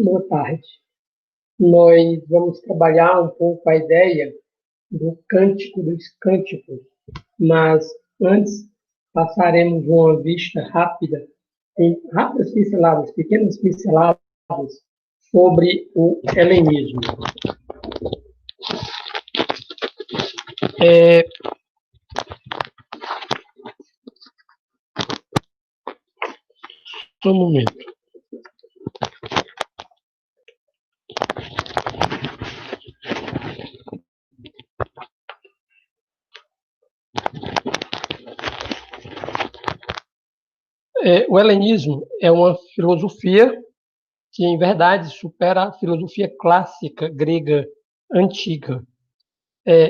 Boa tarde. Nós vamos trabalhar um pouco a ideia do Cântico dos Cânticos, mas antes passaremos uma vista rápida, em rápidas pinceladas, pequenas pinceladas, sobre o helenismo. Só um momento. O helenismo é uma filosofia que, em verdade, supera a filosofia clássica grega antiga.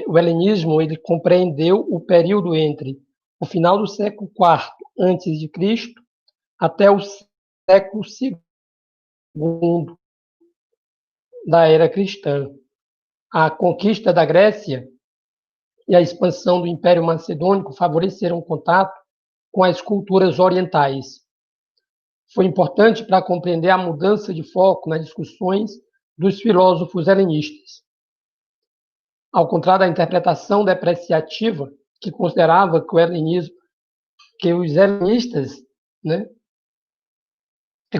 O helenismo ele compreendeu o período entre o final do século IV a.C. até o século II da era cristã. A conquista da Grécia e a expansão do Império Macedônico favoreceram o contato com as culturas orientais. Foi importante para compreender a mudança de foco nas discussões dos filósofos helenistas. Ao contrário da interpretação depreciativa, que considerava que os helenistas,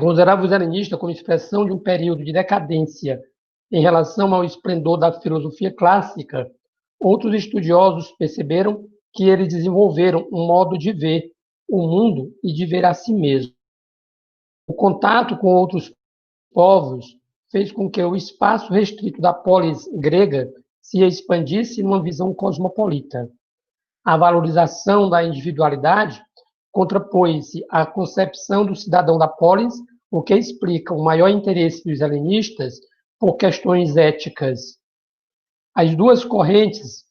considerava os helenistas como expressão de um período de decadência em relação ao esplendor da filosofia clássica, outros estudiosos perceberam que eles desenvolveram um modo de ver o mundo e de ver a si mesmo. O contato com outros povos fez com que o espaço restrito da polis grega se expandisse numa visão cosmopolita. A valorização da individualidade contrapôs-se à concepção do cidadão da polis, o que explica o maior interesse dos helenistas por questões éticas. As duas correntes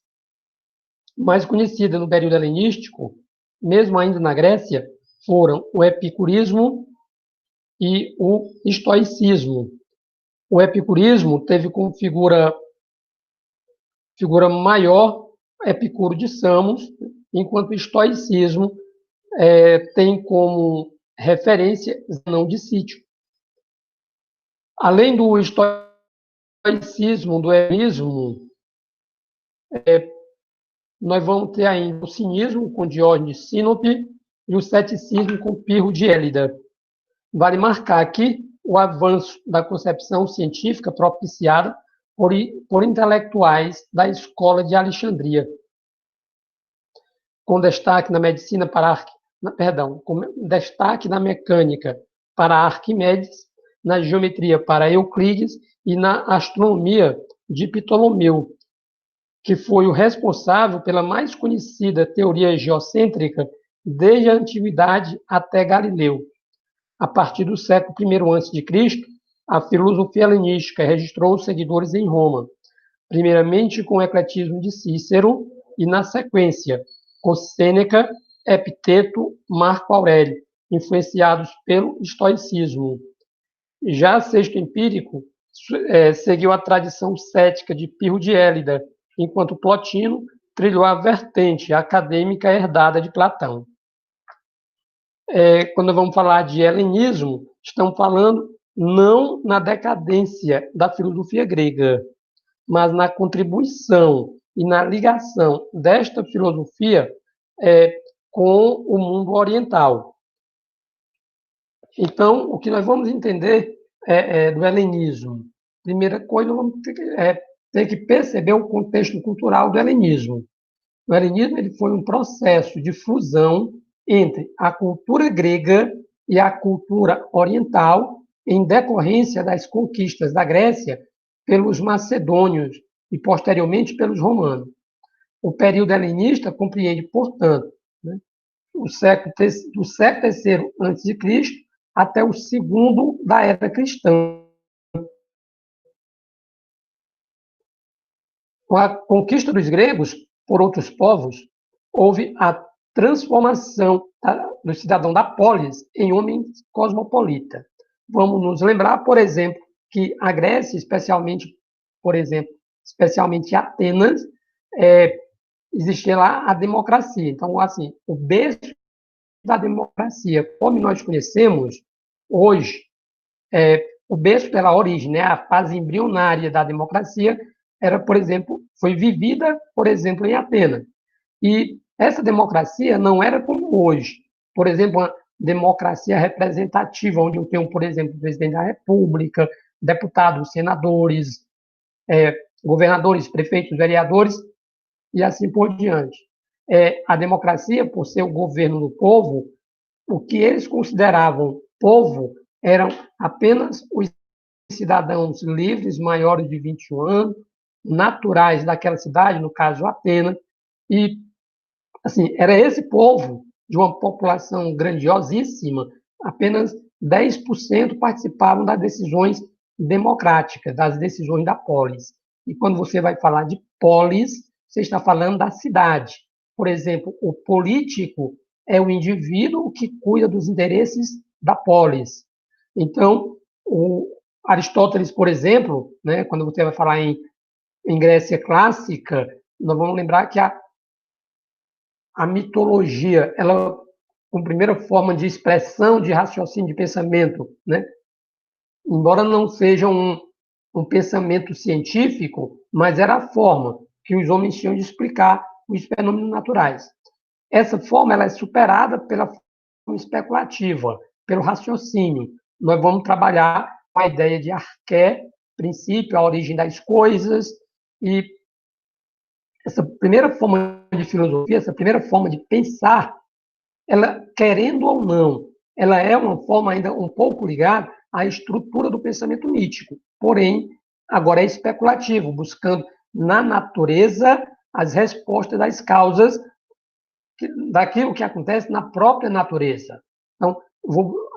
mais conhecidas no período helenístico, mesmo ainda na Grécia, foram o epicurismo e o estoicismo. O epicurismo teve como figura maior Epicuro de Samos, enquanto o estoicismo tem como referência Zenão de Sítio. Além do estoicismo, do helenismo, nós vamos ter ainda o cinismo com Diógenes de Sinope e o ceticismo com Pirro de Élida. Vale marcar aqui o avanço da concepção científica propiciada por intelectuais da escola de Alexandria, com destaque na medicina com destaque na mecânica para Arquimedes, na geometria para Euclides e na astronomia de Ptolomeu, que foi o responsável pela mais conhecida teoria geocêntrica desde a antiguidade até Galileu. A partir do século I a.C., a filosofia helenística registrou seguidores em Roma, primeiramente com o ecletismo de Cícero e, na sequência, com Sêneca, Epiteto, Marco Aurélio, influenciados pelo estoicismo. Já Sexto Empírico seguiu a tradição cética de Pirro de Élida, enquanto Plotino trilhou a vertente acadêmica herdada de Platão. Quando vamos falar de helenismo, estamos falando não na decadência da filosofia grega, mas na contribuição e na ligação desta filosofia com o mundo oriental. Então, o que nós vamos entender do helenismo? Primeira coisa, vamos ter que perceber o contexto cultural do helenismo. O helenismo ele foi um processo de fusão entre a cultura grega e a cultura oriental, em decorrência das conquistas da Grécia pelos macedônios e, posteriormente, pelos romanos. O período helenista compreende, portanto, do século III a.C. até o segundo da era cristã. Com a conquista dos gregos por outros povos, houve a transformação do cidadão da polis em homem cosmopolita. Vamos nos lembrar, por exemplo, que a Grécia, especialmente Atenas, existia lá a democracia. Então, assim, o berço da democracia, como nós conhecemos hoje, o berço pela origem, né, a fase embrionária da democracia era, por exemplo, foi vivida, por exemplo, em Atenas. E essa democracia não era como hoje. Por exemplo, uma democracia representativa, onde eu tenho, por exemplo, o presidente da República, deputados, senadores, governadores, prefeitos, vereadores, e assim por diante. A democracia, por ser o governo do povo, o que eles consideravam povo eram apenas os cidadãos livres, maiores de 21 anos, naturais daquela cidade, no caso Atenas, e assim, era esse povo de uma população grandiosíssima, apenas 10% participavam das decisões democráticas, das decisões da polis. E quando você vai falar de polis, você está falando da cidade. Por exemplo, o político é o indivíduo que cuida dos interesses da polis. Então, o Aristóteles, por exemplo, né, quando você vai falar em Grécia clássica, nós vamos lembrar que a mitologia, ela, como primeira forma de expressão, de raciocínio, de pensamento, né? Embora não seja um pensamento científico, mas era a forma que os homens tinham de explicar os fenômenos naturais. Essa forma ela é superada pela forma especulativa, pelo raciocínio. Nós vamos trabalhar com a ideia de arqué, princípio, a origem das coisas, e essa primeira forma de filosofia, essa primeira forma de pensar, ela, querendo ou não, ela é uma forma ainda um pouco ligada à estrutura do pensamento mítico. Porém, agora é especulativo, buscando na natureza as respostas das causas daquilo que acontece na própria natureza. Então,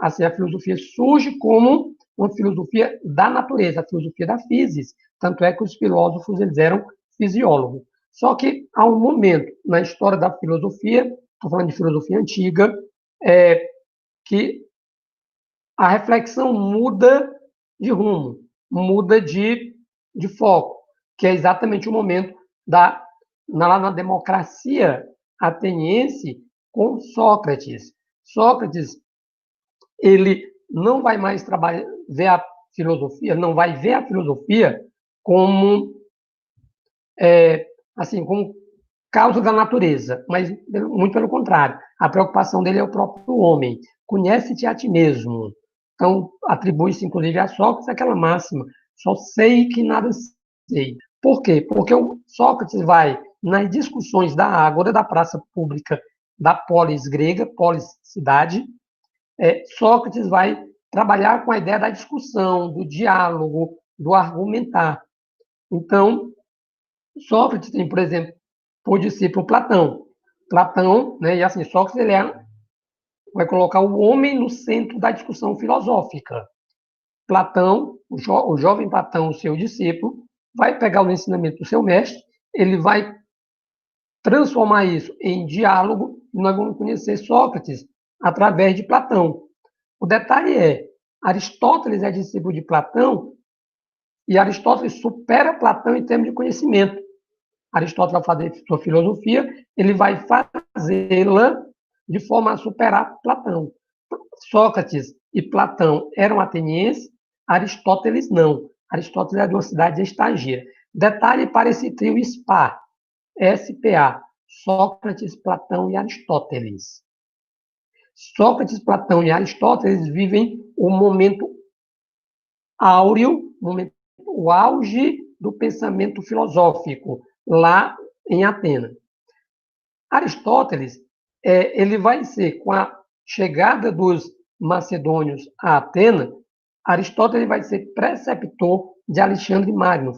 assim, a filosofia surge como uma filosofia da natureza, a filosofia da physis. Tanto é que os filósofos eles eram fisiólogos. Só que há um momento na história da filosofia, estou falando de filosofia antiga, que a reflexão muda de rumo, muda de foco, que é exatamente o momento na democracia ateniense com Sócrates. Sócrates, ele não vai mais ver a filosofia, não vai ver a filosofia como assim, como causa da natureza, mas muito pelo contrário. A preocupação dele é o próprio homem. Conhece-te a ti mesmo. Então, atribui-se, inclusive, a Sócrates aquela máxima: só sei que nada sei. Por quê? Porque o Sócrates vai, nas discussões da Ágora, da praça pública da polis grega, polis cidade, Sócrates vai trabalhar com a ideia da discussão, do diálogo, do argumentar. Então, Sócrates tem, por exemplo, por discípulo Platão. Platão, né, e assim, Sócrates ele vai colocar o homem no centro da discussão filosófica. Platão, o jovem Platão, o seu discípulo, vai pegar o ensinamento do seu mestre, ele vai transformar isso em diálogo, e nós vamos conhecer Sócrates através de Platão. O detalhe é, Aristóteles é discípulo de Platão, e Aristóteles supera Platão em termos de conhecimento. Aristóteles, ao fazer sua filosofia, ele vai fazê-la de forma a superar Platão. Sócrates e Platão eram atenienses, Aristóteles não. Aristóteles é de uma cidade estagira. Detalhe para esse trio SPA, SPA, Sócrates, Platão e Aristóteles. Sócrates, Platão e Aristóteles vivem o momento áureo, o auge do pensamento filosófico, lá em Atenas. Aristóteles, ele vai ser, com a chegada dos macedônios a Atenas, Aristóteles vai ser preceptor de Alexandre Magno,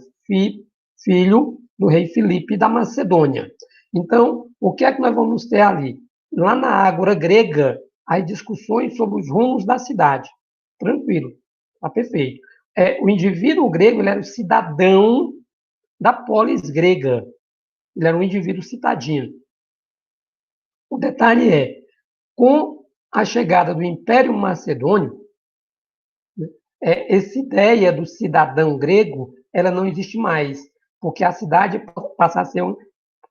filho do rei Filipe da Macedônia. Então, o que é que nós vamos ter ali? Lá na Ágora grega, as discussões sobre os rumos da cidade. Tranquilo, está perfeito. O indivíduo grego ele era o cidadão da polis grega. Ele era um indivíduo citadino. O detalhe é, com a chegada do Império Macedônio, essa ideia do cidadão grego, ela não existe mais, porque a cidade passa a ser um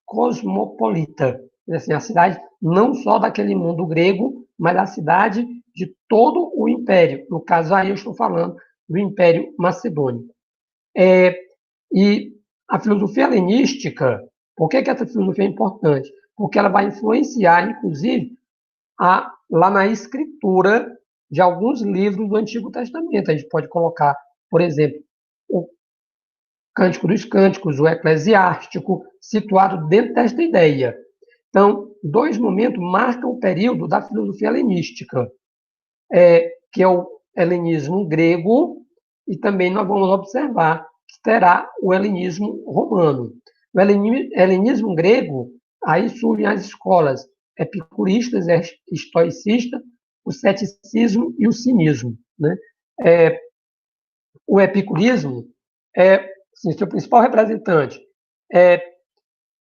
cosmopolita. Assim, a cidade não só daquele mundo grego, mas a cidade de todo o Império. No caso aí eu estou falando do Império Macedônico. E a filosofia helenística, por que essa filosofia é importante? Porque ela vai influenciar, inclusive, lá na escritura de alguns livros do Antigo Testamento. A gente pode colocar, por exemplo, o Cântico dos Cânticos, o Eclesiástico, situado dentro desta ideia. Então, dois momentos marcam o período da filosofia helenística, que é o helenismo grego, e também nós vamos observar que terá o helenismo romano. O helenismo grego, aí surgem as escolas epicuristas, estoicistas, o ceticismo e o cinismo. Né? O epicurismo assim, seu principal representante é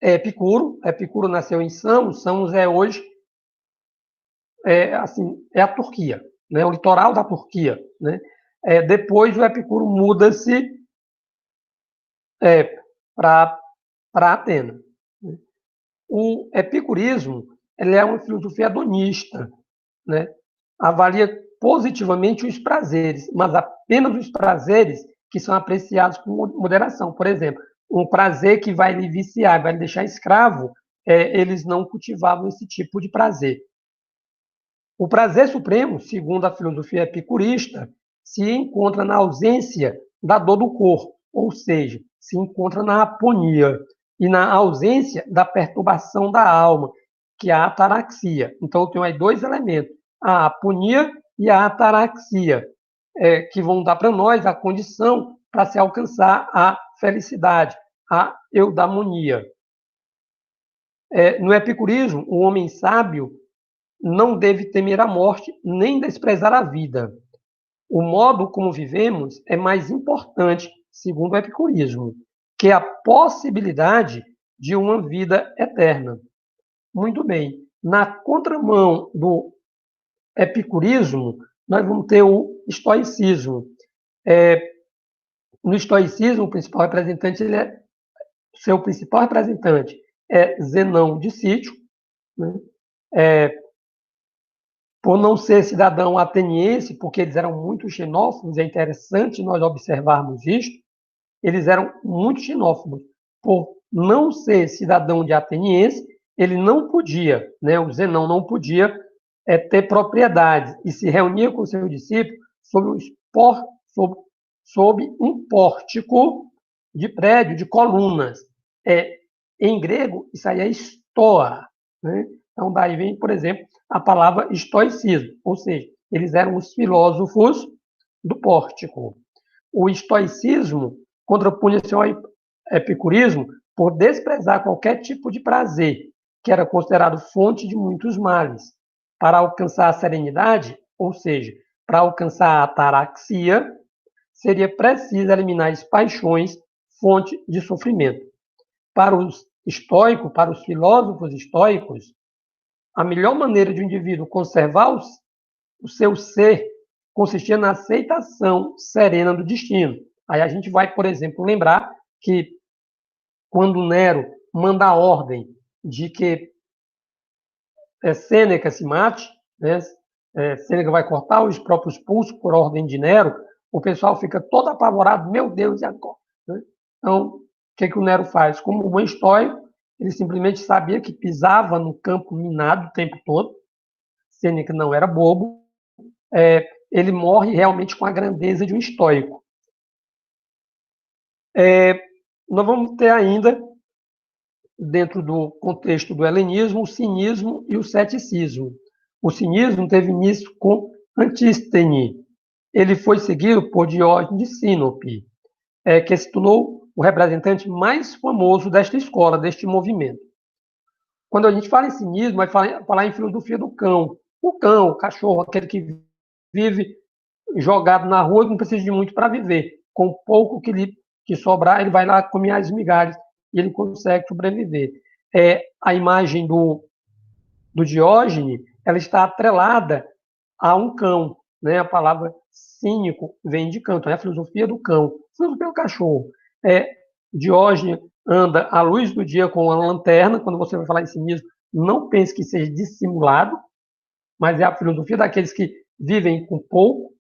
Epicuro. Epicuro nasceu em Samos. Samos é hoje assim, a Turquia, né? O litoral da Turquia. Né? Depois o Epicuro muda-se para Atenas. Né? O epicurismo ele é uma filosofia hedonista, né? Avalia positivamente os prazeres, mas apenas os prazeres que são apreciados com moderação. Por exemplo, um prazer que vai lhe viciar, vai lhe deixar escravo, eles não cultivavam esse tipo de prazer. O prazer supremo, segundo a filosofia epicurista, se encontra na ausência da dor do corpo, ou seja, se encontra na aponia e na ausência da perturbação da alma, que é a ataraxia. Então, eu tenho aí dois elementos, a aponia e a ataraxia, que vão dar para nós a condição para se alcançar a felicidade, a eudaimonia. No epicurismo, o homem sábio não deve temer a morte nem desprezar a vida. O modo como vivemos é mais importante, segundo o epicurismo, que a possibilidade de uma vida eterna. Muito bem. Na contramão do epicurismo, nós vamos ter o estoicismo. No estoicismo, o principal representante, seu principal representante é Zenão de Sítio, né? Por não ser cidadão ateniense, porque eles eram muito xenófobos, é interessante nós observarmos isto, eles eram muito xenófobos. Por não ser cidadão de ateniense, ele não podia, né, o Zenão não podia ter propriedade e se reunia com seu discípulo sob um pórtico de prédio, de colunas. Em grego, isso aí é stoa. Né? Então, daí vem, por exemplo, a palavra estoicismo, ou seja, eles eram os filósofos do pórtico. O estoicismo contrapunha-se ao epicurismo por desprezar qualquer tipo de prazer, que era considerado fonte de muitos males. Para alcançar a serenidade, ou seja, para alcançar a ataraxia, seria preciso eliminar as paixões, fonte de sofrimento. Para os estoicos, para os filósofos estoicos, a melhor maneira de um indivíduo conservar o seu ser consistia na aceitação serena do destino. Aí a gente vai, por exemplo, lembrar que quando Nero manda a ordem de que Sêneca se mate, né? Sêneca vai cortar os próprios pulsos por ordem de Nero, o pessoal fica todo apavorado, meu Deus, e agora? Né? Então, o que o Nero faz? Como um bom estoico, ele simplesmente sabia que pisava no campo minado o tempo todo, Sêneca não era bobo, ele morre realmente com a grandeza de um estoico. Nós vamos ter ainda, dentro do contexto do helenismo, o cinismo e o ceticismo. O cinismo teve início com Antístene. Ele foi seguido por Diógenes de Sinope, que se tornou o representante mais famoso desta escola, deste movimento. Quando a gente fala em cinismo, vai falar em filosofia do cão. O cão, o cachorro, aquele que vive jogado na rua e não precisa de muito para viver. Com pouco que sobrar, ele vai lá comer as migalhas e ele consegue sobreviver. A imagem do Diógenes, ela está atrelada a um cão. Né? A palavra cínico vem de cão, então é a filosofia do cão, a filosofia do cachorro. Diógenes anda à luz do dia com uma lanterna. Quando você vai falar em cinismo, não pense que seja dissimulado, mas é a filosofia daqueles que vivem com pouco,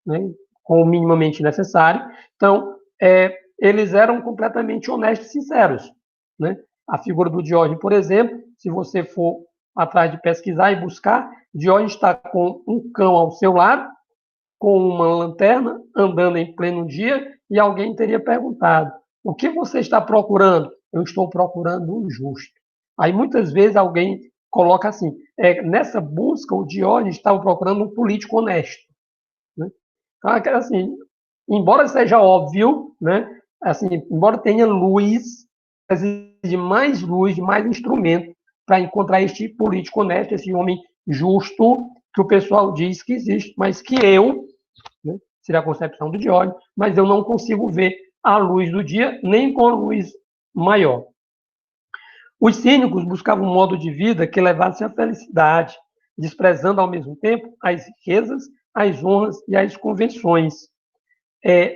né? com o minimamente necessário. Então, eles eram completamente honestos e sinceros, né? A figura do Diógenes, por exemplo, se você for atrás de pesquisar e buscar, Diógenes está com um cão ao seu lado, com uma lanterna, andando em pleno dia, e alguém teria perguntado: o que você está procurando? Eu estou procurando um justo. Aí muitas vezes alguém coloca assim: nessa busca, o Diógenes estava procurando um político honesto, né? Então, assim, embora seja óbvio, né? Assim, embora tenha luz, exige mais luz, mais instrumento para encontrar este político honesto, esse homem justo que o pessoal diz que existe, mas que eu, né, seria a concepção do Diógenes, mas eu não consigo ver a luz do dia, nem com a luz maior. Os cínicos buscavam um modo de vida que levasse à felicidade, desprezando ao mesmo tempo as riquezas, as honras e as convenções.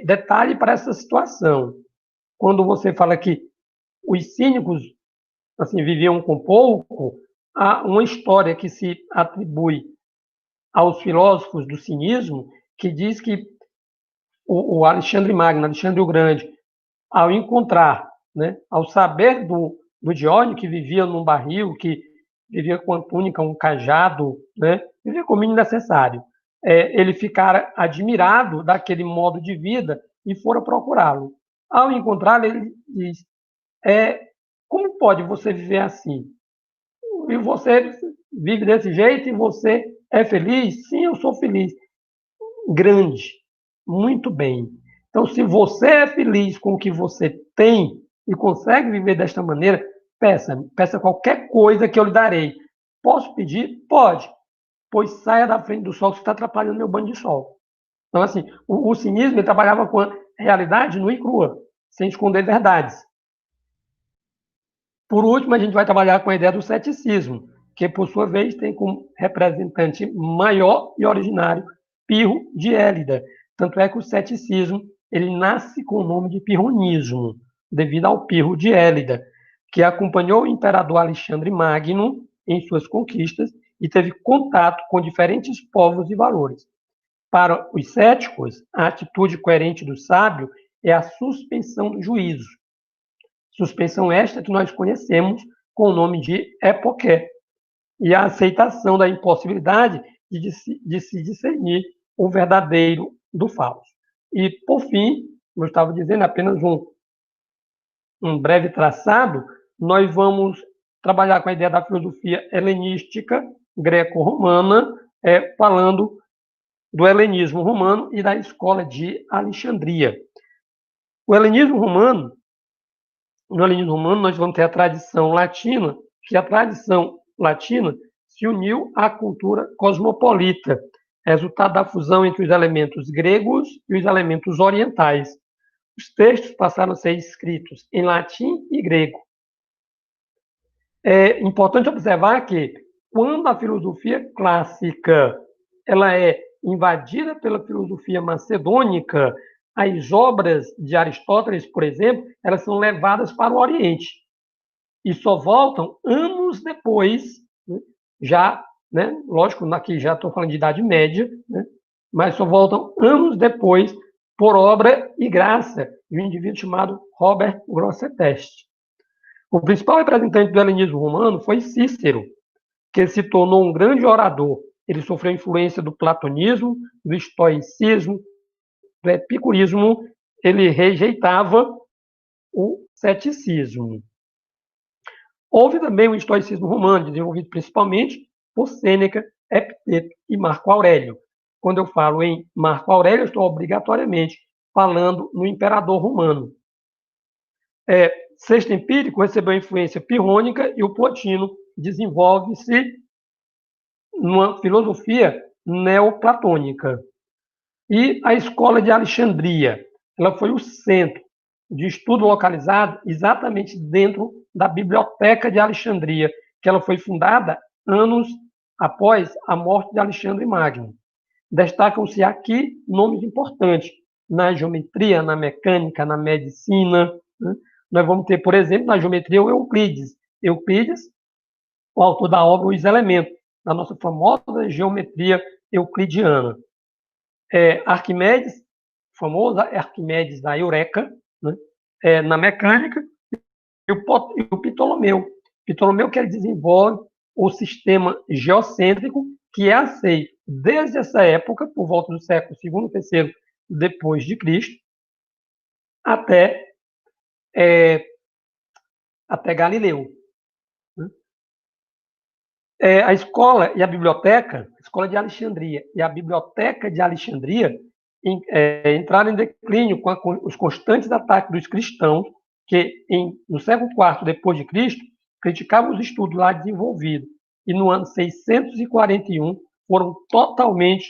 Detalhe para essa situação: quando você fala que os cínicos assim viviam com pouco, há uma história que se atribui aos filósofos do cinismo que diz que o Alexandre Magno, Alexandre o Grande, ao encontrar, né, ao saber do Diógenes, que vivia num barril, que vivia com uma túnica, um cajado, né, vivia com o mínimo necessário, ele ficara admirado daquele modo de vida e fora procurá-lo. Ao encontrá-lo, ele diz: como pode você viver assim? E você vive desse jeito e você é feliz? Sim, eu sou feliz. Grande, muito bem. Então, se você é feliz com o que você tem e consegue viver desta maneira, peça qualquer coisa que eu lhe darei. Posso pedir? Pode, pois saia da frente do sol que está atrapalhando meu banho de sol. Então, assim, o cinismo ele trabalhava com a realidade nua e crua, sem esconder verdades. Por último, a gente vai trabalhar com a ideia do ceticismo, que, por sua vez, tem como representante maior e originário Pirro de Élida. Tanto é que o ceticismo ele nasce com o nome de pirronismo, devido ao Pirro de Élida, que acompanhou o imperador Alexandre Magno em suas conquistas e teve contato com diferentes povos e valores. Para os céticos, a atitude coerente do sábio é a suspensão do juízo. Suspensão esta que nós conhecemos com o nome de epoqué, e a aceitação da impossibilidade de se discernir o verdadeiro do falso. E, por fim, como eu estava dizendo, apenas um breve traçado, nós vamos trabalhar com a ideia da filosofia helenística greco-romana, falando do helenismo romano e da escola de Alexandria. O helenismo romano, no helenismo romano, nós vamos ter a tradição latina, que a tradição latina se uniu à cultura cosmopolita, resultado da fusão entre os elementos gregos e os elementos orientais. Os textos passaram a ser escritos em latim e grego. É importante observar que, quando a filosofia clássica ela é invadida pela filosofia macedônica, as obras de Aristóteles, por exemplo, elas são levadas para o Oriente e só voltam anos depois, né, já, né, lógico, aqui já estou falando de Idade Média, né, mas só voltam anos depois por obra e graça de um indivíduo chamado Robert Grosseteste. O principal representante do helenismo romano foi Cícero, que se tornou um grande orador. Ele sofreu influência do platonismo, do estoicismo, do epicurismo. Ele rejeitava o ceticismo. Houve também o estoicismo romano, desenvolvido principalmente por Sêneca, Epiteto e Marco Aurélio. Quando eu falo em Marco Aurélio, eu estou obrigatoriamente falando no imperador romano. Sexto Empírico recebeu a influência pirrônica e o Plotino desenvolve-se numa filosofia neoplatônica. E a escola de Alexandria, ela foi o centro de estudo localizado exatamente dentro da Biblioteca de Alexandria, que ela foi fundada anos após a morte de Alexandre Magno. Destacam-se aqui nomes importantes na geometria, na mecânica, na medicina, né? Nós vamos ter, por exemplo, na geometria o Euclides. Euclides, o autor da obra Os Elementos, da nossa famosa geometria euclidiana. Arquimedes famoso Arquimedes da Eureka, né? Na mecânica, e o Ptolomeu. Ptolomeu que ele desenvolve o sistema geocêntrico, que é aceito desde essa época, por volta do século II, terceiro depois de Cristo, até, até Galileu. A escola e a biblioteca, a escola de Alexandria e a biblioteca de Alexandria entraram em declínio com os constantes ataques dos cristãos, que no século IV depois de Cristo criticavam os estudos lá desenvolvidos, e no ano 641 foram totalmente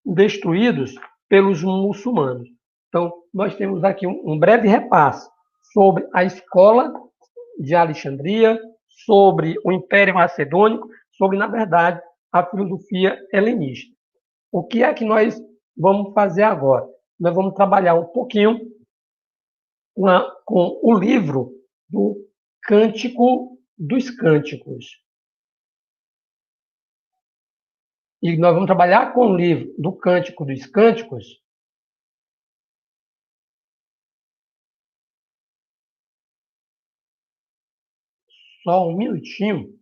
destruídos pelos muçulmanos. Então, nós temos aqui um breve repasse sobre a escola de Alexandria, sobre o Império Macedônico, sobre, na verdade, a filosofia helenista. O que é que nós vamos fazer agora? Nós vamos trabalhar um pouquinho com o livro do Cântico dos Cânticos. E nós vamos trabalhar com o livro do Cântico dos Cânticos. Só um minutinho.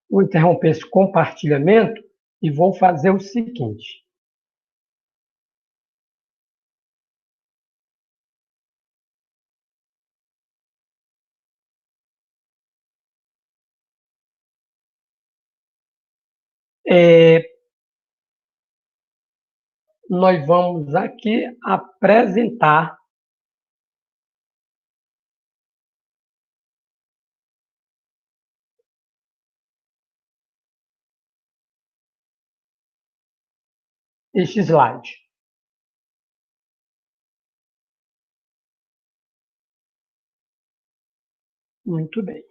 Vou interromper esse compartilhamento e vou fazer o seguinte. Nós vamos aqui apresentar este slide. Muito bem.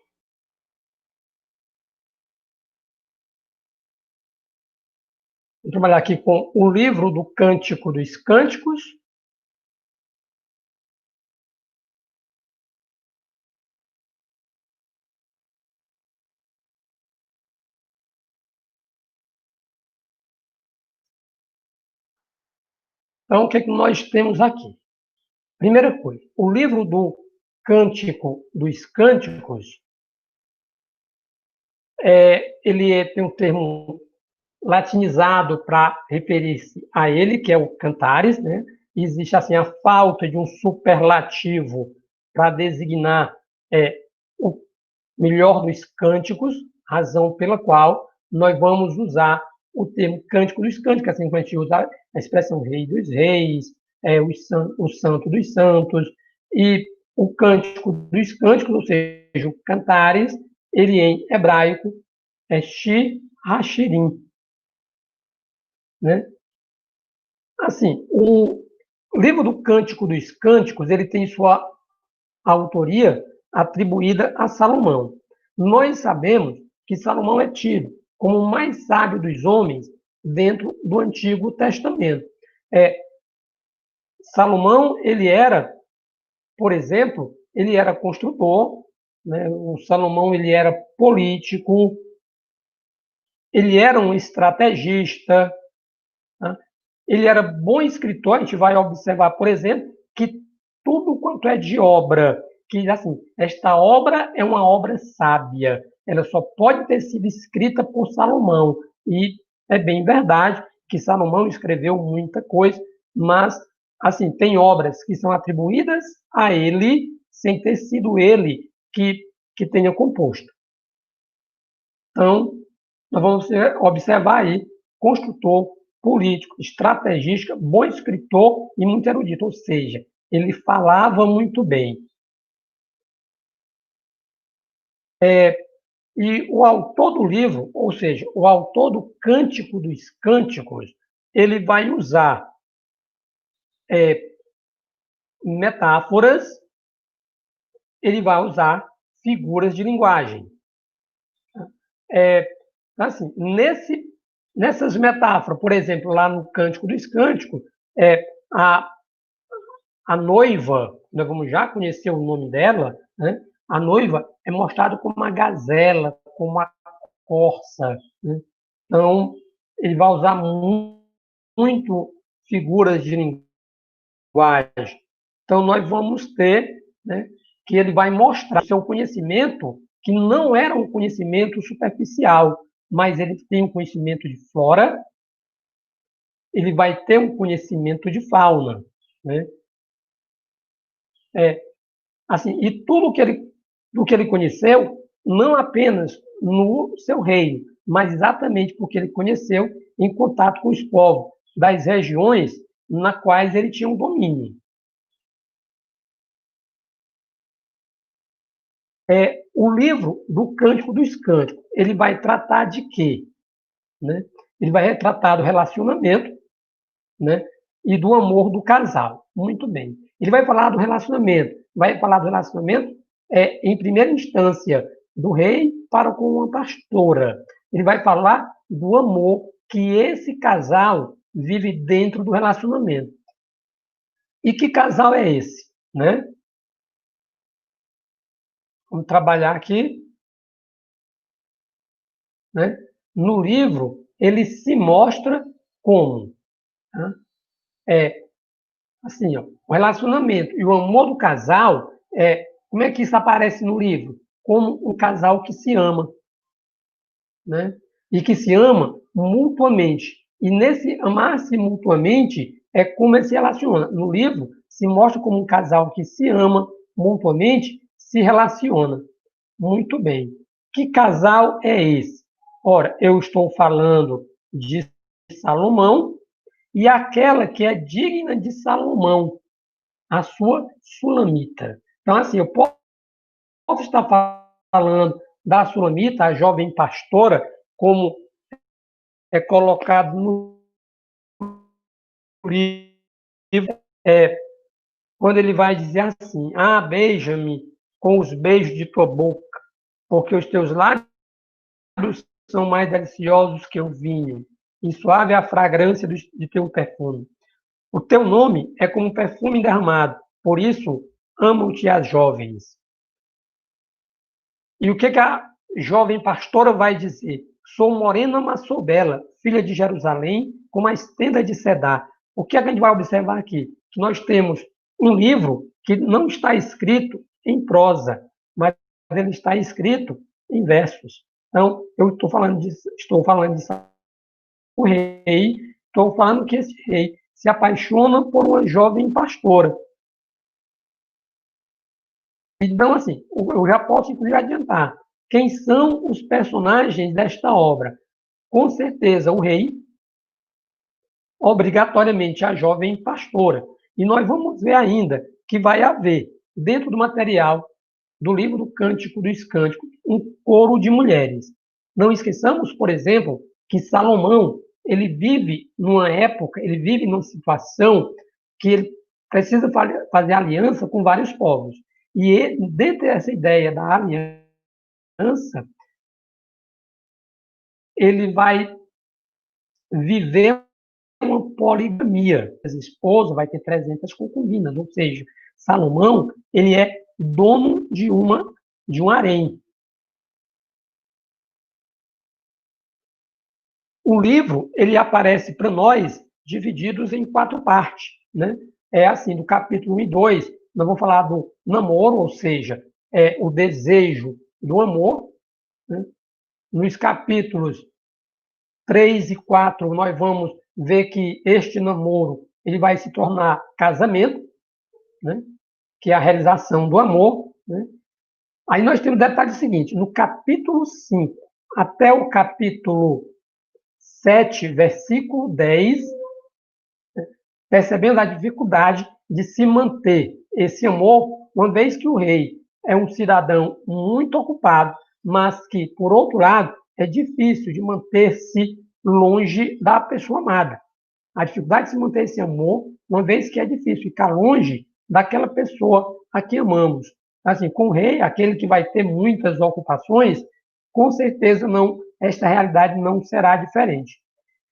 Vou trabalhar aqui com o livro do Cântico dos Cânticos. Então, o que é que nós temos aqui? Primeira coisa, o livro do Cântico dos Cânticos, ele tem um termo latinizado para referir-se a ele, que é o Cantares, né? Existe assim a falta de um superlativo para designar o melhor dos cânticos, razão pela qual nós vamos usar o termo Cântico dos Cânticos, assim como a gente usa a expressão Rei dos Reis, o Santo dos Santos, e o Cântico dos Cânticos, ou seja, o Cantares, ele em hebraico é Shir HaShirim, né? Assim, o livro do Cântico dos Cânticos, ele tem sua autoria atribuída a Salomão. Nós sabemos que Salomão é tido como o mais sábio dos homens dentro do Antigo Testamento. Salomão, ele era, por exemplo, ele era construtor, né? O Salomão, ele era político, ele era um estrategista, né? Ele era bom escritor. A gente vai observar, por exemplo, que tudo quanto é de obra, que assim, esta obra é uma obra sábia, ela só pode ter sido escrita por Salomão. E é bem verdade que Salomão escreveu muita coisa, mas assim, tem obras que são atribuídas a ele sem ter sido ele que tenha composto. Então, nós vamos observar aí construtor, político, estrategista, bom escritor e muito erudito, ou seja, ele falava muito bem. E o autor do livro, ou seja, o autor do Cântico dos Cânticos, ele vai usar metáforas ele vai usar figuras de linguagem. Assim, nessas metáforas, por exemplo, lá no Cântico dos Cânticos, a, a noiva, nós vamos já conhecer o nome dela, né? A noiva é mostrada como uma gazela, como uma corça, né? Então, ele vai usar muito figuras de linguagem. Então, nós vamos ter, né, que ele vai mostrar seu conhecimento, que não era um conhecimento superficial, mas ele tem um conhecimento de flora, ele vai ter um conhecimento de fauna, né? Assim, e tudo do que ele conheceu, não apenas no seu reino, mas exatamente porque ele conheceu em contato com os povos das regiões nas quais ele tinha um domínio. O livro do Cântico dos Cânticos, ele vai tratar de quê? Né? Ele vai tratar do relacionamento, né? E do amor do casal. Muito bem. Ele vai falar do relacionamento. Vai falar do relacionamento em primeira instância, do rei para com uma pastora. Ele vai falar do amor que esse casal vive dentro do relacionamento. E que casal é esse? Né? Vamos trabalhar aqui. Né? No livro, ele se mostra como, tá? Assim, ó, o relacionamento e o amor do casal, como é que isso aparece no livro? Como um casal que se ama, né? E que se ama mutuamente. E nesse amar-se mutuamente é como ele se relaciona. No livro, se mostra como um casal que se ama mutuamente, se relaciona. Muito bem. Que casal é esse? Ora, eu estou falando de Salomão e aquela que é digna de Salomão, a sua Sulamita. Então, assim, eu posso estar falando da Sulamita, a jovem pastora, como é colocado no livro, quando ele vai dizer assim: ah, beija-me com os beijos de tua boca, porque os teus lábios são mais deliciosos que o vinho, e suave é a fragrância de teu perfume. O teu nome é como um perfume derramado, por isso amam-te as jovens. E o que a jovem pastora vai dizer? Sou morena, mas sou bela, filha de Jerusalém, com as tendas de Cedar. O que a gente vai observar aqui? Que nós temos um livro que não está escrito em prosa, mas ele está escrito em versos. Então, eu estou falando de o rei, estou falando que esse rei se apaixona por uma jovem pastora. Então, assim, eu já posso, inclusive, adiantar. Quem são os personagens desta obra? Com certeza, o rei, obrigatoriamente a jovem pastora. E nós vamos ver ainda que vai haver, dentro do material do livro do Cântico dos Cânticos, um coro de mulheres. Não esqueçamos, por exemplo, que Salomão, ele vive numa época, ele vive numa situação que ele precisa fazer aliança com vários povos. E ele, dentro dessa ideia da aliança, ele vai viver uma poligamia. A esposa vai ter 300 concubinas, ou seja, Salomão, ele é dono de um harém. O livro, ele aparece para nós divididos em 4 partes, né? É assim, do capítulo 1 e 2, nós vamos falar do namoro, ou seja, o desejo do amor, né? Nos capítulos 3 e 4, nós vamos ver que este namoro ele vai se tornar casamento, né? Que é a realização do amor. Né? Aí nós temos o detalhe seguinte: no capítulo 5 até o capítulo 7, versículo 10, percebendo a dificuldade de se manter esse amor, uma vez que o rei é um cidadão muito ocupado, mas que, por outro lado, é difícil de manter-se longe da pessoa amada. A dificuldade de se manter esse amor, uma vez que é difícil ficar longe daquela pessoa a quem amamos. assim, com o rei, aquele que vai ter muitas ocupações, com certeza não, esta realidade não será diferente.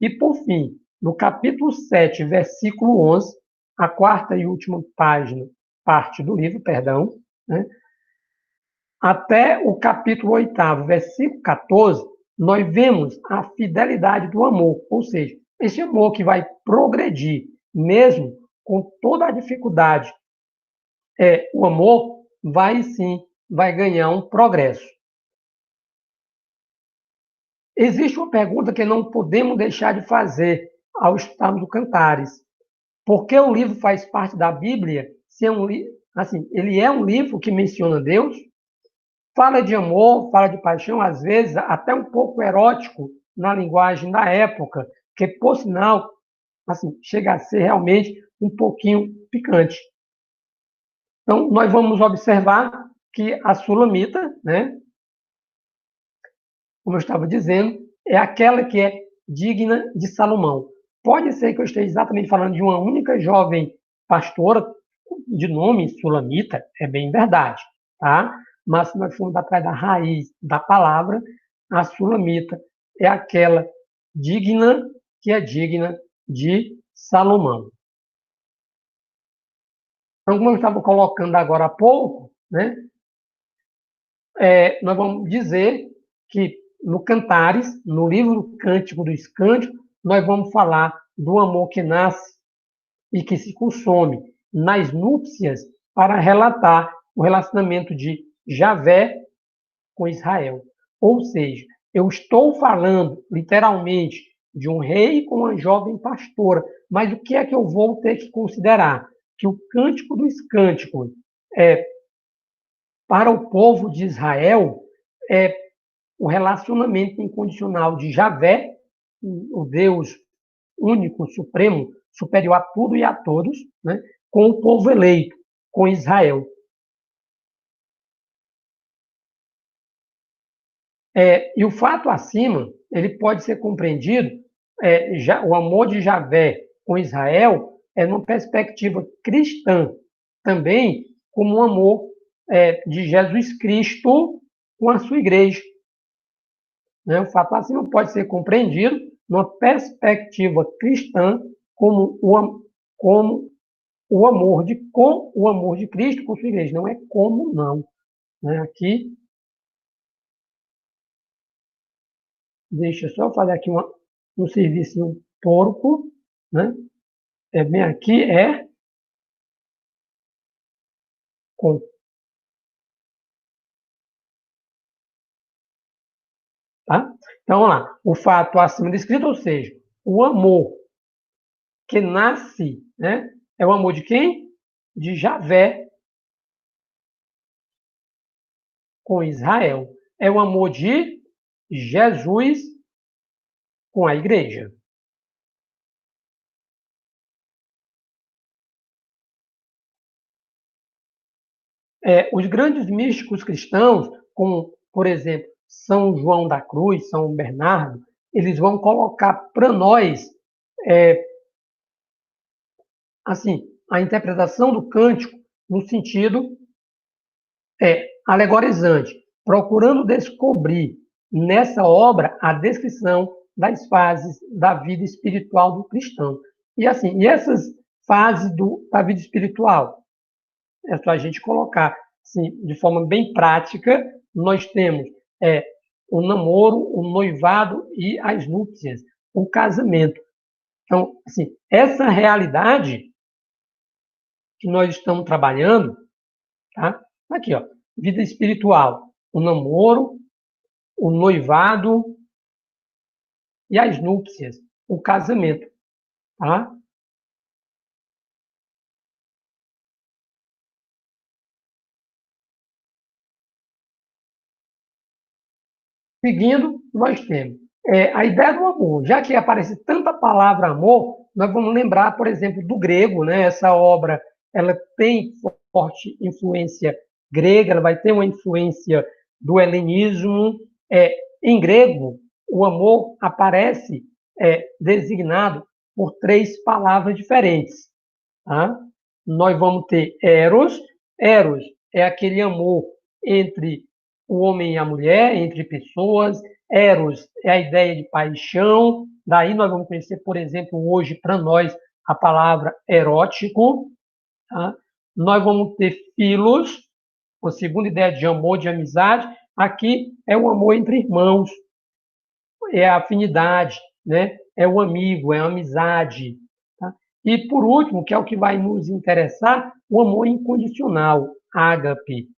E, por fim, no capítulo 7, versículo 11, a quarta e última parte do livro, perdão, né, até o capítulo 8, versículo 14, nós vemos a fidelidade do amor, ou seja, esse amor que vai progredir, mesmo com toda a dificuldade, o amor vai sim, vai ganhar um progresso. Existe uma pergunta que não podemos deixar de fazer ao estudarmos o Cantares. Por que o livro faz parte da Bíblia? Se é assim, ele é um livro que menciona Deus, fala de amor, fala de paixão, às vezes até um pouco erótico na linguagem da época, que, por sinal, assim, chega a ser realmente um pouquinho picante. Então, nós vamos observar que a Sulamita, né, como eu estava dizendo, é aquela que é digna de Salomão. Pode ser que eu esteja exatamente falando de uma única jovem pastora de nome Sulamita, é bem verdade, tá? Mas se nós formos atrás da raiz da palavra, a Sulamita é aquela digna, que é digna de Salomão. Então, como eu estava colocando agora há pouco, né, nós vamos dizer que no Cantares, no livro Cântico dos Cânticos, nós vamos falar do amor que nasce e que se consome nas núpcias para relatar o relacionamento de Javé com Israel. Ou seja, eu estou falando literalmente de um rei com uma jovem pastora, mas o que é que eu vou ter que considerar? Que o Cântico dos Cânticos para o povo de Israel é o relacionamento incondicional de Javé, o Deus único, supremo, superior a tudo e a todos, né, com o povo eleito, com Israel. E o fato acima, ele pode ser compreendido, o amor de Javé com Israel é numa perspectiva cristã, também como um amor de Jesus Cristo com a sua igreja. Né? O fato acima pode ser compreendido numa perspectiva cristã como o amor com o amor de Cristo com sua igreja. Não é como não. Né? Aqui, deixa eu só fazer aqui um serviço porco. Né? Bem aqui com. Tá? Então, vamos lá. O fato acima descrito, ou seja, o amor que nasce, né, é o amor de quem? De Javé com Israel. É o amor de Jesus com a igreja. Os grandes místicos cristãos, como, por exemplo, São João da Cruz, São Bernardo, eles vão colocar para nós, assim, a interpretação do cântico no sentido alegorizante, procurando descobrir nessa obra a descrição das fases da vida espiritual do cristão. E assim, e essas fases da vida espiritual, é só a gente colocar assim, de forma bem prática, nós temos o namoro, o noivado e as núpcias, o casamento. Então, assim, essa realidade que nós estamos trabalhando, tá? Aqui, ó, vida espiritual, o namoro, o noivado e as núpcias, o casamento, tá? Seguindo, nós temos a ideia do amor. Já que aparece tanta palavra amor, nós vamos lembrar, por exemplo, do grego, né? Essa obra, ela tem forte influência grega, ela vai ter uma influência do helenismo. Em grego, o amor aparece designado por 3 palavras diferentes. Tá? Nós vamos ter eros. Eros é aquele amor entre o homem e a mulher, entre pessoas. Eros é a ideia de paixão. Daí nós vamos conhecer, por exemplo, hoje, para nós, a palavra erótico. Tá? Nós vamos ter filos, a segunda ideia de amor, de amizade. Aqui é o amor entre irmãos, é a afinidade, né? É o amigo, é a amizade. Tá? E, por último, que é o que vai nos interessar, o amor incondicional, ágape.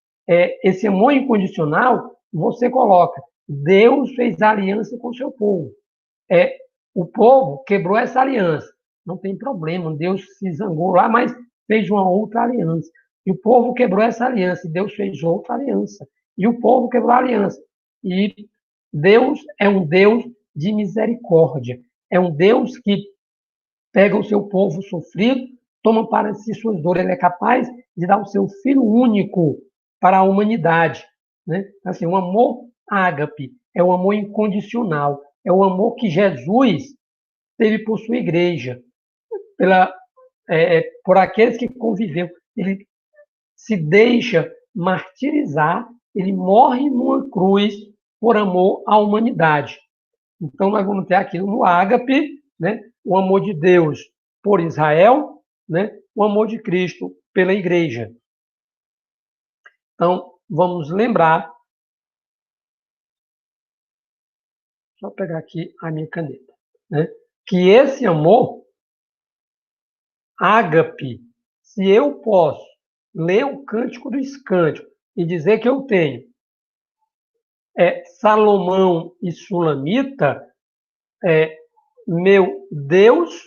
Esse amor incondicional, você coloca, Deus fez aliança com o seu povo. O povo quebrou essa aliança. Não tem problema, Deus se zangou lá, mas fez uma outra aliança. E o povo quebrou essa aliança, e Deus fez outra aliança. E o povo quebrou a aliança. E Deus é um Deus de misericórdia. É um Deus que pega o seu povo sofrido, toma para si suas dores. Ele é capaz de dar o seu Filho único para a humanidade. Né? Assim, o amor ágape é o amor incondicional. É o amor que Jesus teve por sua igreja, por aqueles que conviveu. Ele se deixa martirizar, ele morre numa cruz por amor à humanidade. Então, nós vamos ter aqui no ágape, né, o amor de Deus por Israel, né, o amor de Cristo pela igreja. Então, vamos lembrar. Só pegar aqui a minha caneta. Né, que esse amor, ágape, se eu posso ler o Cântico dos Cânticos e dizer que eu tenho Salomão e Sulamita, meu Deus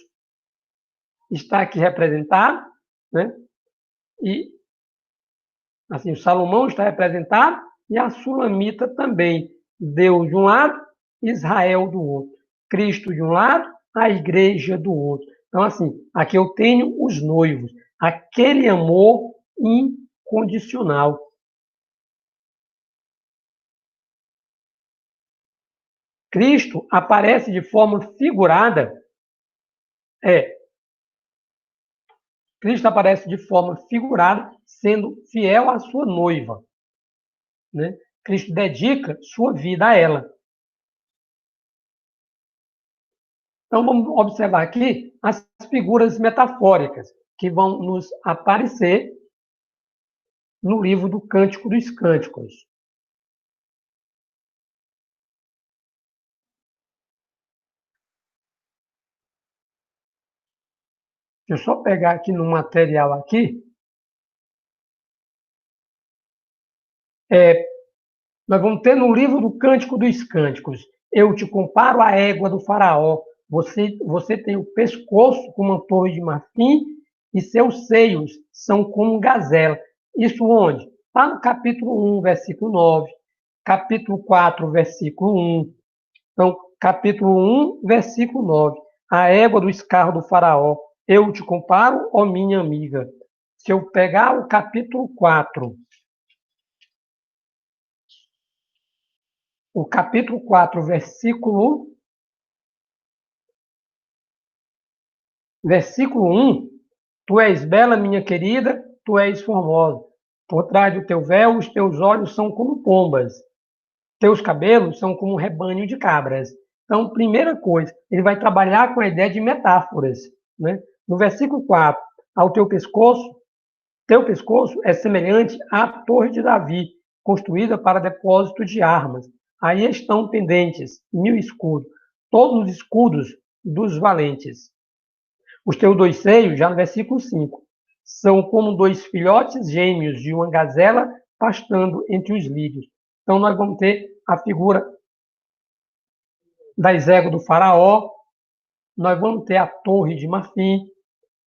está aqui representado, né? E assim, o Salomão está representado e a Sulamita também. Deus de um lado, Israel do outro. Cristo de um lado, a igreja do outro. Então, assim, aqui eu tenho os noivos. Aquele amor incondicional. Cristo aparece de forma figurada. Cristo aparece de forma figurada, sendo fiel à sua noiva. Né? Cristo dedica sua vida a ela. Então, vamos observar aqui as figuras metafóricas que vão nos aparecer no livro do Cântico dos Cânticos. Deixa eu só pegar aqui no material aqui. Nós vamos ter no livro do Cântico dos Cânticos. Eu te comparo à égua do faraó. Você tem o pescoço como uma torre de marfim e seus seios são como gazela. Isso onde? Está no capítulo 1, versículo 9. Capítulo 4, versículo 1. Então, capítulo 1, versículo 9. A égua do escarro do faraó. Eu te comparo, ó minha amiga. Se eu pegar o capítulo 4, versículo 1, tu és bela, minha querida, tu és formosa. Por trás do teu véu, os teus olhos são como pombas. Teus cabelos são como um rebanho de cabras. Então, primeira coisa, ele vai trabalhar com a ideia de metáforas. Né? No versículo 4, ao teu pescoço é semelhante à torre de Davi, construída para depósito de armas. Aí estão pendentes 1000 escudos, todos os escudos dos valentes. Os teus 2 seios, já no versículo 5, são como 2 filhotes gêmeos de uma gazela pastando entre os lírios. Então, nós vamos ter a figura das éguas do faraó, nós vamos ter a torre de marfim,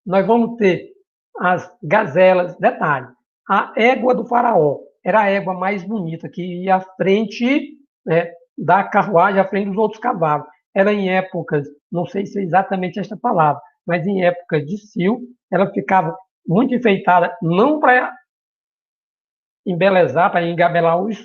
nós vamos ter as gazelas. Detalhe, a égua do faraó era a égua mais bonita, que ia à frente, né, da carruagem, à frente dos outros cavalos. Era em épocas, não sei se é exatamente esta palavra, mas em época de cio, ela ficava muito enfeitada, não para embelezar, para engabelar os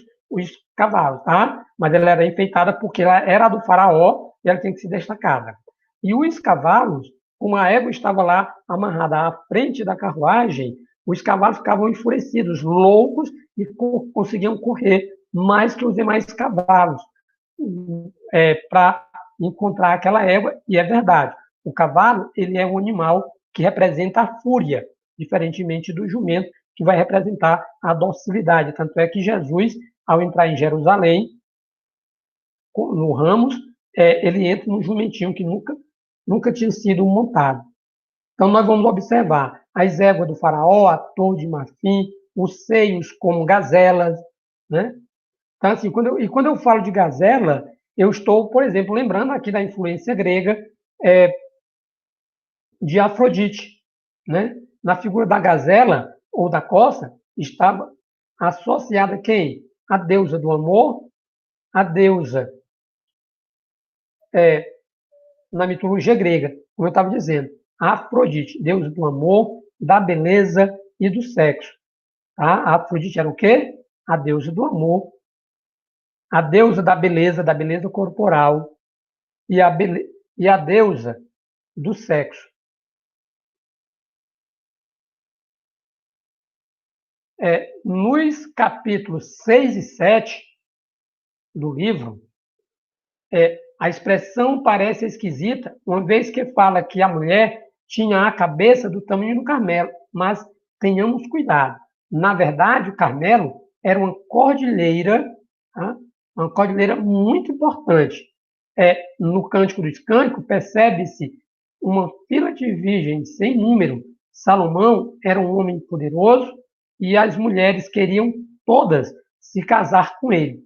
cavalos, tá? Mas ela era enfeitada porque ela era do faraó e ela tinha que ser destacada. E os cavalos, como a égua estava lá amarrada à frente da carruagem, os cavalos ficavam enfurecidos, loucos, e conseguiam correr mais que os demais cavalos para encontrar aquela égua, e é verdade. O cavalo, ele é um animal que representa a fúria, diferentemente do jumento, que vai representar a docilidade. Tanto é que Jesus, ao entrar em Jerusalém, no Ramos, ele entra num jumentinho que nunca tinha sido montado. Então, nós vamos observar as éguas do faraó, a torre de marfim, os seios como gazelas, né? Então, assim, quando eu falo de gazela, eu estou, por exemplo, lembrando aqui da influência grega de Afrodite, né? Na figura da gazela ou da corça estava associada quem? A deusa do amor, a deusa na mitologia grega, como eu estava dizendo, Afrodite, deusa do amor, da beleza e do sexo. Tá? A Afrodite era o quê? A deusa do amor, a deusa da beleza corporal e a deusa do sexo. Nos capítulos 6 e 7 do livro, a expressão parece esquisita, uma vez que fala que a mulher tinha a cabeça do tamanho do Carmelo, mas tenhamos cuidado. Na verdade, o Carmelo era tá? Uma cordilheira muito importante. No Cântico dos Cânticos, percebe-se uma fila de virgens sem número. Salomão era um homem poderoso e as mulheres queriam todas se casar com ele.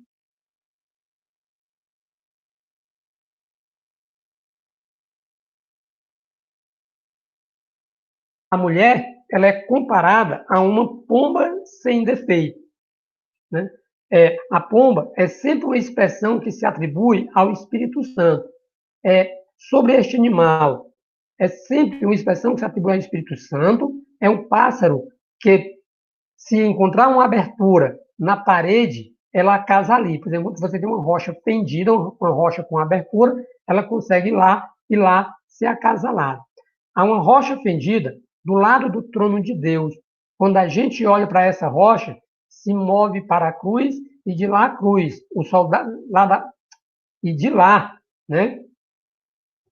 A mulher, ela é comparada a uma pomba sem defeito, né? A pomba é sempre uma expressão que se atribui ao Espírito Santo. Sobre este animal, é sempre uma expressão que se atribui ao Espírito Santo. É um pássaro que, se encontrar uma abertura na parede, ela casa ali. Por exemplo, se você tem uma rocha fendida, uma rocha com abertura, ela consegue ir lá se acasalar. Há uma rocha fendida do lado do trono de Deus. Quando a gente olha para essa rocha, se move para a cruz e de lá a cruz. O soldado e de lá, né,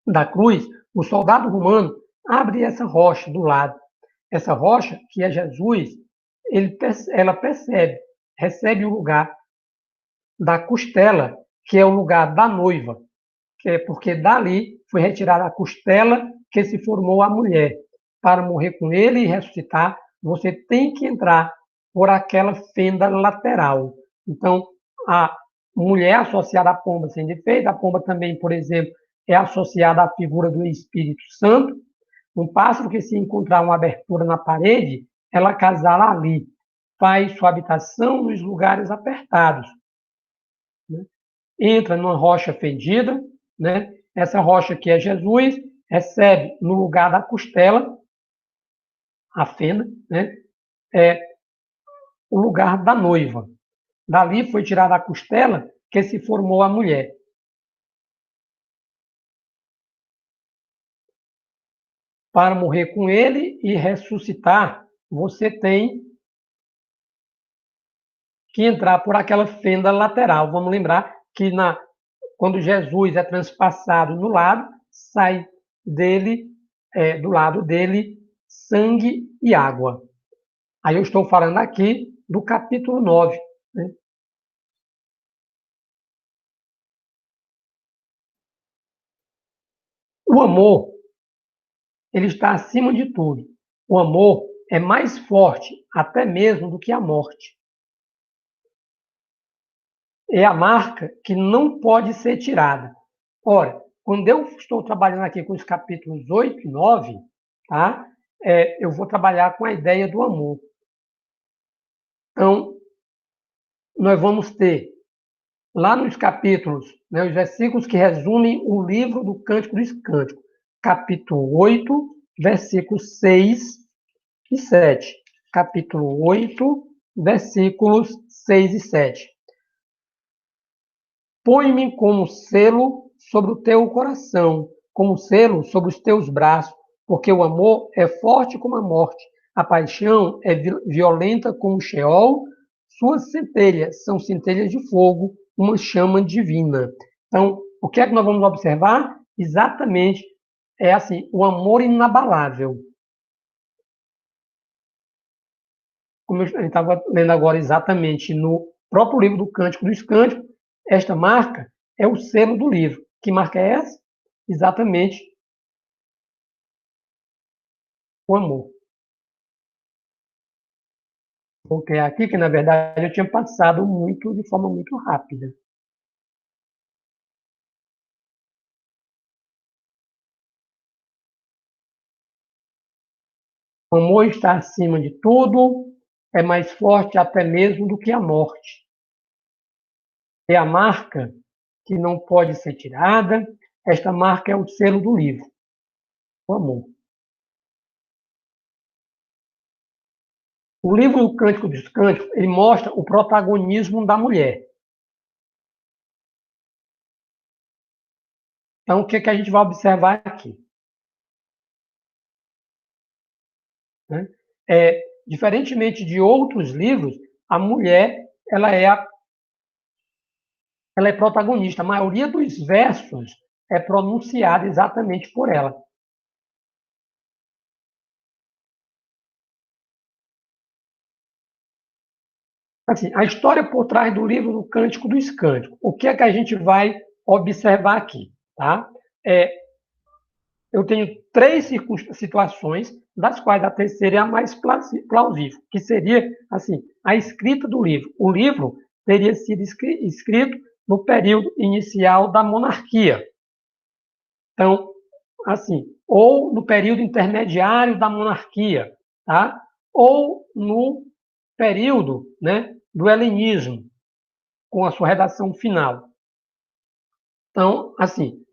da cruz, o soldado romano abre essa rocha do lado. Essa rocha, que é Jesus, ela recebe o lugar da costela, que é o lugar da noiva, que é porque dali foi retirada a costela que se formou a mulher. Para morrer com ele e ressuscitar, você tem que entrar por aquela fenda lateral. Então, a mulher associada à pomba sem defeito, a pomba também, por exemplo, é associada à figura do Espírito Santo. Um pássaro que se encontrar uma abertura na parede, ela casala ali, faz sua habitação nos lugares apertados, né? Entra numa rocha fendida, né? Essa rocha que é Jesus, recebe no lugar da costela, a fenda, né? O lugar da noiva. Dali foi tirada a costela que se formou a mulher. Para morrer com ele e ressuscitar, você tem que entrar por aquela fenda lateral. Vamos lembrar que quando Jesus é transpassado no lado, sai do lado dele, sangue e água. Aí eu estou falando aqui do capítulo 9. Né? O amor, ele está acima de tudo. O amor é mais forte, até mesmo, do que a morte. É a marca que não pode ser tirada. Ora, quando eu estou trabalhando aqui com os capítulos 8 e 9, tá? Eu vou trabalhar com a ideia do amor. Então, nós vamos ter lá nos capítulos, né, os versículos que resumem o livro do Cântico dos Cânticos, capítulo 8, versículos 6 e 7. Capítulo 8, versículos 6 e 7. Põe-me como selo sobre o teu coração, como selo sobre os teus braços, porque o amor é forte como a morte. A paixão é violenta como o Sheol, suas centelhas são centelhas de fogo, uma chama divina. Então, o que é que nós vamos observar? Exatamente, é assim, o amor inabalável. Como a gente estava lendo agora exatamente no próprio livro do Cântico dos Cânticos, esta marca é o selo do livro. Que marca é essa? Exatamente o amor. Vou criar aqui, que na verdade eu tinha passado muito de forma muito rápida. O amor está acima de tudo, é mais forte até mesmo do que a morte. É a marca que não pode ser tirada. Esta marca é o selo do livro, o amor. O livro do Cântico dos Cânticos, ele mostra o protagonismo da mulher. Então, o que, que a gente vai observar aqui? Né? Diferentemente de outros livros, a mulher ela é protagonista. A maioria dos versos é pronunciada exatamente por ela. Assim, a história por trás do livro do Cântico dos Cânticos. O que é que a gente vai observar aqui? Tá? Eu tenho três situações, das quais a terceira é a mais plausível, que seria assim, a escrita do livro. O livro teria sido escrito no período inicial da monarquia. Então, assim, ou no período intermediário da monarquia, tá? Ou no período, né, do helenismo, com a sua redação final. Então, assim,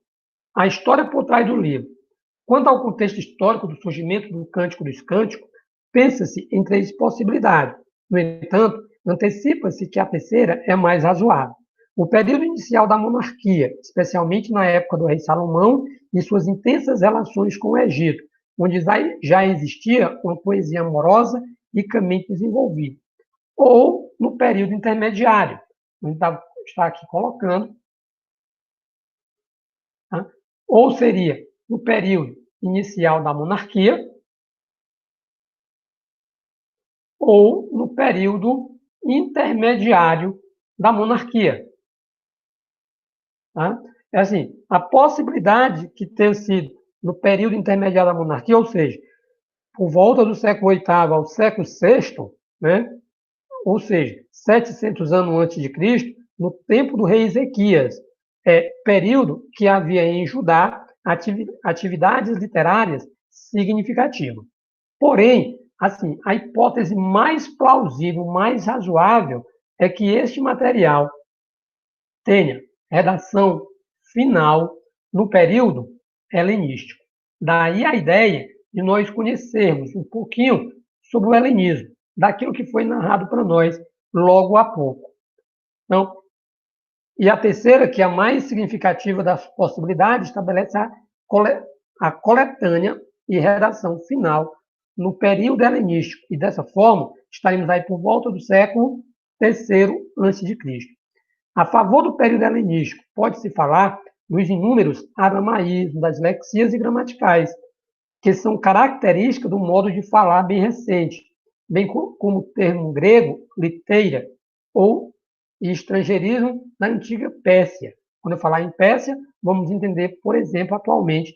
a história por trás do livro. Quanto ao contexto histórico do surgimento do Cântico dos Cânticos, pensa-se em três possibilidades. No entanto, antecipa-se que a terceira é mais razoável. O período inicial da monarquia, especialmente na época do rei Salomão e suas intensas relações com o Egito, onde já existia uma poesia amorosa ricamente desenvolvida. Ou no período intermediário, onde está aqui colocando, tá? Ou seria no período inicial da monarquia, ou no período intermediário da monarquia. Tá? É assim, a possibilidade que tenha sido no período intermediário da monarquia, ou seja, por volta do século VIII ao século VI, né? Ou seja, 700 anos antes de Cristo, no tempo do rei Ezequias, período que havia em Judá atividades literárias significativas. Porém, assim, a hipótese mais plausível, mais razoável, é que este material tenha redação final no período helenístico. Daí a ideia de nós conhecermos um pouquinho sobre o helenismo, daquilo que foi narrado para nós logo há pouco. Então, e a terceira, que é a mais significativa das possibilidades, estabelece a coletânea e redação final no período helenístico. E dessa forma, estaremos aí por volta do século III a.C. A favor do período helenístico, pode-se falar dos inúmeros aramaísmos, das lexias e gramaticais, que são características do modo de falar bem recente, bem como o termo grego, liteira, ou estrangeirismo da antiga Pérsia. Quando eu falar em Pérsia, vamos entender, por exemplo, atualmente,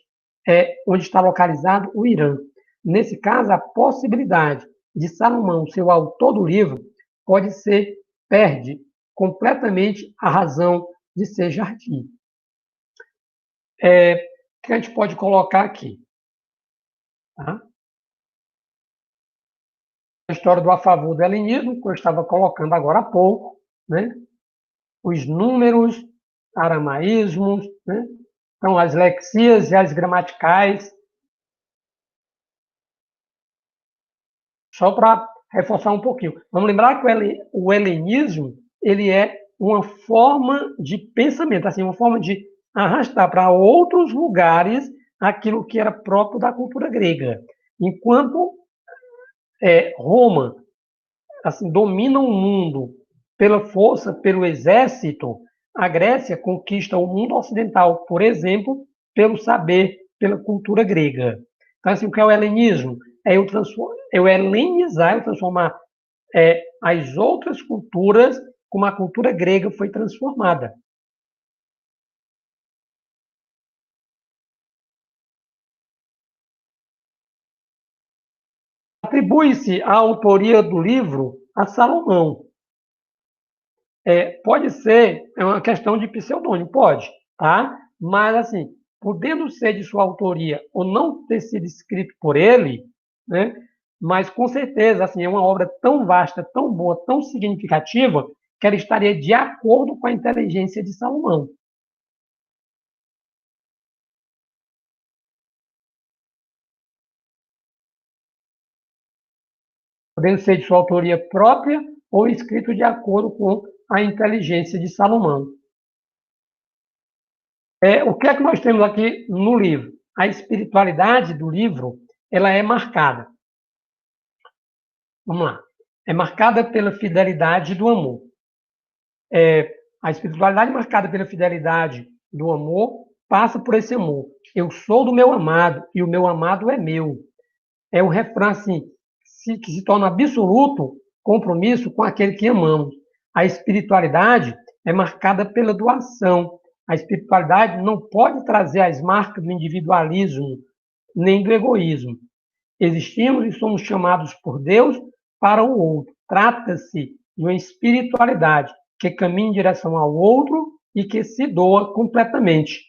onde está localizado o Irã. Nesse caso, a possibilidade de Salomão ser o autor do livro perde completamente a razão de ser jardim. Que a gente pode colocar aqui? Tá? A história do a favor do helenismo, que eu estava colocando agora há pouco, né? Os números, aramaísmos, né? Então, as lexias e as gramaticais. Só para reforçar um pouquinho. Vamos lembrar que o helenismo ele é uma forma de pensamento, assim, uma forma de arrastar para outros lugares aquilo que era próprio da cultura grega. Enquanto Roma assim, domina o mundo pela força, pelo exército, a Grécia conquista o mundo ocidental, por exemplo, pelo saber, pela cultura grega. Então, assim, o que é o helenismo? Eu helenizar, eu transformar as outras culturas como a cultura grega foi transformada. Atribui-se a autoria do livro a Salomão. Pode ser, é uma questão de pseudônimo, pode, tá? Mas, assim, podendo ser de sua autoria ou não ter sido escrito por ele, né? Mas, com certeza, assim, é uma obra tão vasta, tão boa, tão significativa, que ela estaria de acordo com a inteligência de Salomão. Podendo ser de sua autoria própria ou escrito de acordo com a inteligência de Salomão. O que é que nós temos aqui no livro? A espiritualidade do livro, ela é marcada. Vamos lá. É marcada pela fidelidade do amor. A espiritualidade marcada pela fidelidade do amor passa por esse amor. Eu sou do meu amado e o meu amado é meu. É um refrão assim, que se torna absoluto compromisso com aquele que amamos. A espiritualidade é marcada pela doação. A espiritualidade não pode trazer as marcas do individualismo nem do egoísmo. Existimos e somos chamados por Deus para o outro. Trata-se de uma espiritualidade que caminha em direção ao outro e que se doa completamente.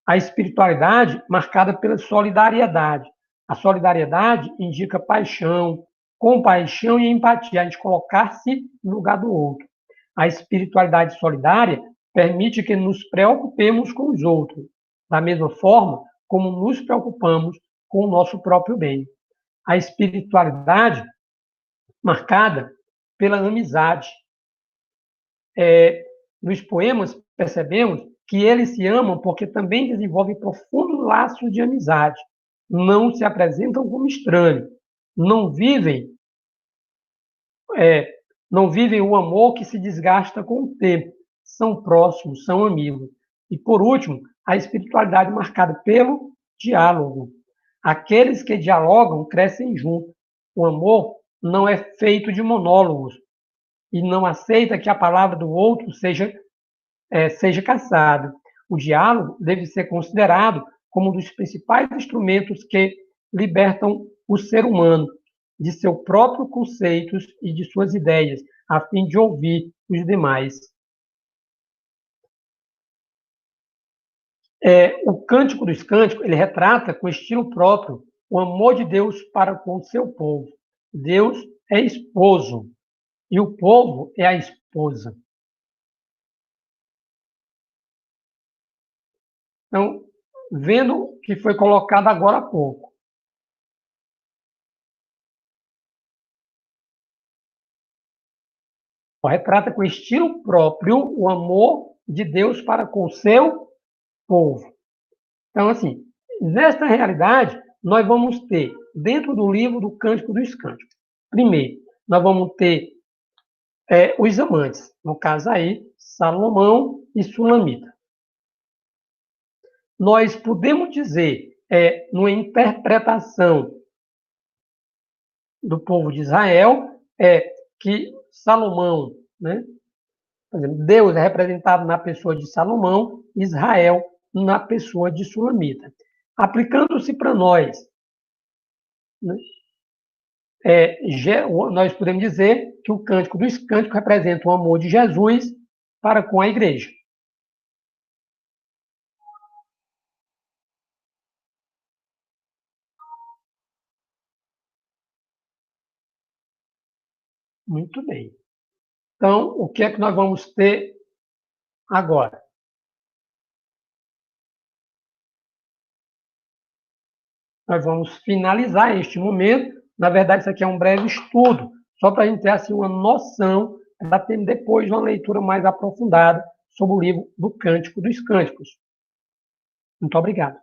A espiritualidade marcada pela solidariedade. A solidariedade indica paixão, compaixão e empatia, a gente colocar-se no lugar do outro. A espiritualidade solidária permite que nos preocupemos com os outros, da mesma forma como nos preocupamos com o nosso próprio bem. A espiritualidade marcada pela amizade. Nos poemas, percebemos que eles se amam porque também desenvolvem profundos laços de amizade. Não se apresentam como estranhos. Não vivem, não vivem o amor que se desgasta com o tempo. São próximos, são amigos. E, por último, a espiritualidade marcada pelo diálogo. Aqueles que dialogam crescem juntos. O amor não é feito de monólogos e não aceita que a palavra do outro seja caçada. O diálogo deve ser considerado como um dos principais instrumentos que libertam o ser humano de seus próprios conceitos e de suas ideias, a fim de ouvir os demais. O Cântico dos Cânticos, ele retrata com estilo próprio o amor de Deus para com o seu povo. Deus é esposo e o povo é a esposa. Então, vendo o que foi colocado agora há pouco. Retrata com estilo próprio o amor de Deus para com o seu povo. Então, assim, nesta realidade, nós vamos ter, dentro do livro do Cântico dos Cânticos, primeiro, nós vamos ter os amantes, no caso aí, Salomão e Sulamita. Nós podemos dizer, numa interpretação do povo de Israel, que Salomão, né? Por exemplo, Deus é representado na pessoa de Salomão, Israel na pessoa de Sulamita. Aplicando-se para nós, né? Nós podemos dizer que o Cântico dos Cânticos representa o amor de Jesus para com a igreja. Muito bem. Então, o que é que nós vamos ter agora? Nós vamos finalizar este momento. Na verdade, isso aqui é um breve estudo, só para a gente ter assim, uma noção, para ter depois uma leitura mais aprofundada sobre o livro do Cântico dos Cânticos. Muito obrigado.